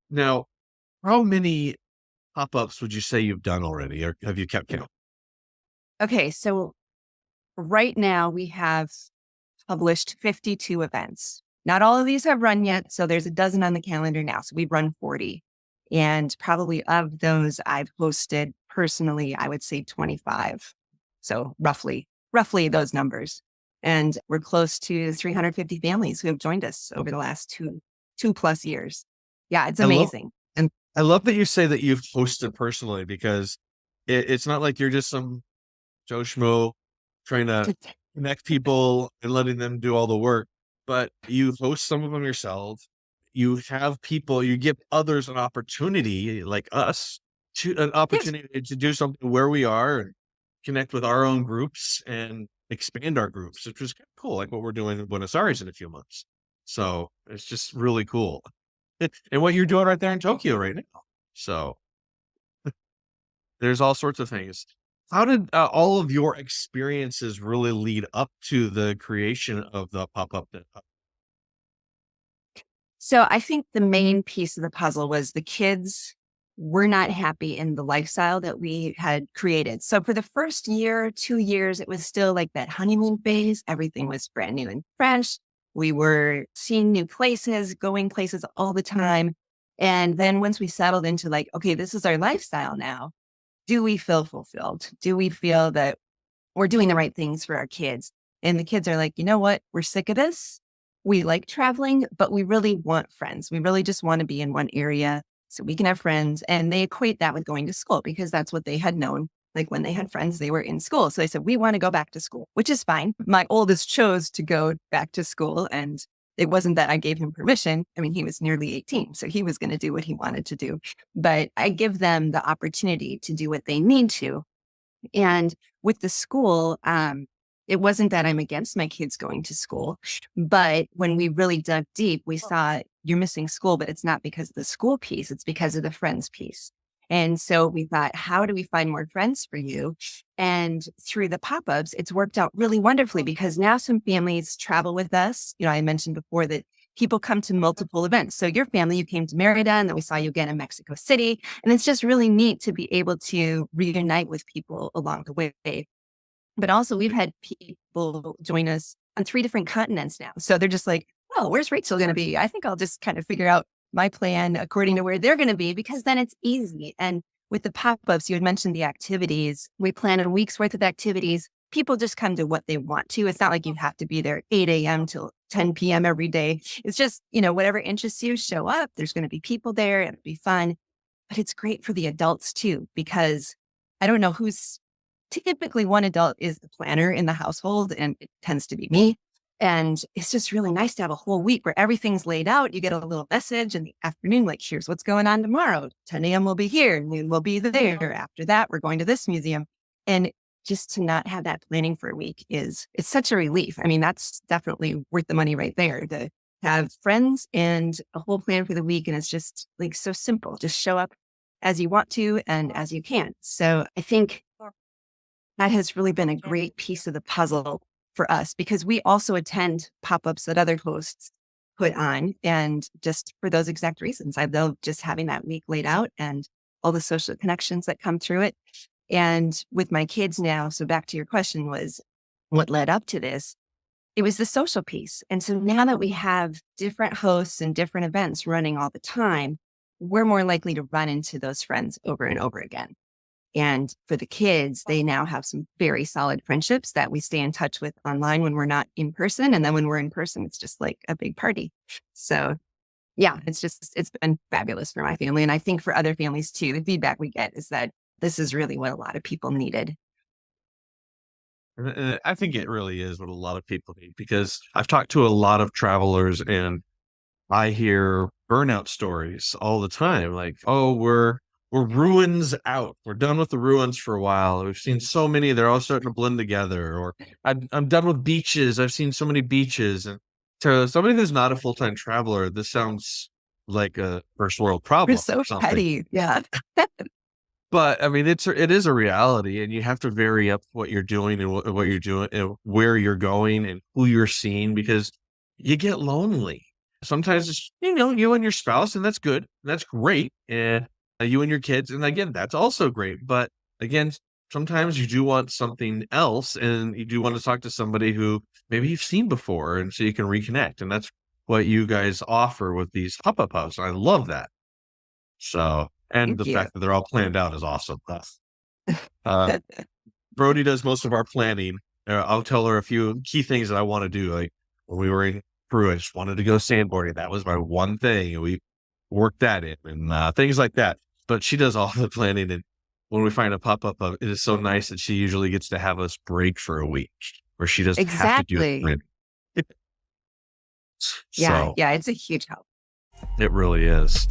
Now, how many pop-ups would you say you've done already, or have you kept count? Okay, so right now we have published 52 events. Not all of these have run yet, so there's a dozen on the calendar now. So we've run 40. And probably of those I've hosted personally, I would say 25. So roughly those numbers. And we're close to 350 families who have joined us over the last two plus years. Yeah, it's I love amazing. and I love that you say that you've hosted personally because it's not like you're just some Joe Schmo trying to connect people and letting them do all the work, but you host some of them yourself. You have people, you give others an opportunity, like us, to an Yes. opportunity to do something where we are and connect with our own groups and expand our groups, which is kind of cool, like what we're doing in Buenos Aires in a few months. So it's just really cool. And what you're doing right there in Tokyo right now. So there's all sorts of things. How did all of your experiences really lead up to the creation of the pop-up? So I think the main piece of the puzzle was the kids were not happy in the lifestyle that we had created. So for the first year, 2 years, it was still like that honeymoon phase. Everything was brand new and fresh. We were seeing new places, going places all the time. And then once we settled into like, okay, this is our lifestyle now, do we feel fulfilled? Do we feel that we're doing the right things for our kids? And the kids are like, you know what? We're sick of this. We like traveling, but we really want friends. We really just want to be in one area so we can have friends. And they equate that with going to school because that's what they had known. Like when they had friends, they were in school. So they said, we want to go back to school, which is fine. My oldest chose to go back to school. And it wasn't that I gave him permission. I mean, he was nearly 18, so he was going to do what he wanted to do. But I give them the opportunity to do what they need to. And with the school, it wasn't that I'm against my kids going to school, but when we really dug deep, we saw you're missing school, but it's not because of the school piece, it's because of the friends piece. And so we thought, how do we find more friends for you? And through the pop ups, it's worked out really wonderfully because now some families travel with us. You know, I mentioned before that people come to multiple events. So your family, you came to Merida, and then we saw you again in Mexico City. And it's just really neat to be able to reunite with people along the way. But also, we've had people join us on 3 different continents now. So they're just like, oh, where's Rachel going to be? I think I'll just kind of figure out my plan according to where they're going to be because then it's easy. And with the pop ups, you had mentioned the activities. We plan a week's worth of activities. People just come to what they want to. It's not like you have to be there 8 a.m. till 10 p.m. every day. It's just, whatever interests you, show up. There's going to be people there. It'll be fun. But it's great for the adults too, because I don't know who's typically one adult is the planner in the household, and it tends to be me. And it's just really nice to have a whole week where everything's laid out. You get a little message in the afternoon, like, here's what's going on tomorrow. 10 a.m. we'll be here, noon we'll be there. After that, we're going to this museum. And just to not have that planning for a week it's such a relief. I mean, that's definitely worth the money right there to have friends and a whole plan for the week. And it's just like so simple. Just show up as you want to and as you can. So I think that has really been a great piece of the puzzle for us because we also attend pop-ups that other hosts put on. And just for those exact reasons, I love just having that week laid out and all the social connections that come through it. And with my kids now, so back to your question was what led up to this? It was the social piece. And so now that we have different hosts and different events running all the time, we're more likely to run into those friends over and over again. And for the kids, they now have some very solid friendships that we stay in touch with online when we're not in person. And then when we're in person, it's just like a big party. So yeah, it's been fabulous for my family. And I think for other families too, the feedback we get is that this is really what a lot of people needed. And I think it really is what a lot of people need because I've talked to a lot of travelers and I hear burnout stories all the time. Like, oh, we're ruins out. We're done with the ruins for a while. We've seen so many; they're all starting to blend together. Or I'm done with beaches. I've seen so many beaches. And to somebody who's not a full time traveler, this sounds like a first world We're problem or so something. petty. Yeah. But I mean, it is a reality, and you have to vary up what you're doing and what you're doing and where you're going and who you're seeing because you get lonely. sometimes it's, you and your spouse, and that's good. That's great. And you and your kids. And again, that's also great. But again, sometimes you do want something else, and you do want to talk to somebody who maybe you've seen before. And so you can reconnect. And that's what you guys offer with these pop-up hubs. I love that. So, and Thank the you. fact that they're all planned out is awesome. Uh, Brody does most of our planning. I'll tell her a few key things that I want to do. Like when we were in Peru, I just wanted to go sandboarding. That was my one thing. And we worked that in and things like that. But she does all the planning. And when we find a pop up, it is so nice that she usually gets to have us break for a week where she doesn't have to do Exactly. it. Yeah. So Yeah. It's a huge help. it really is.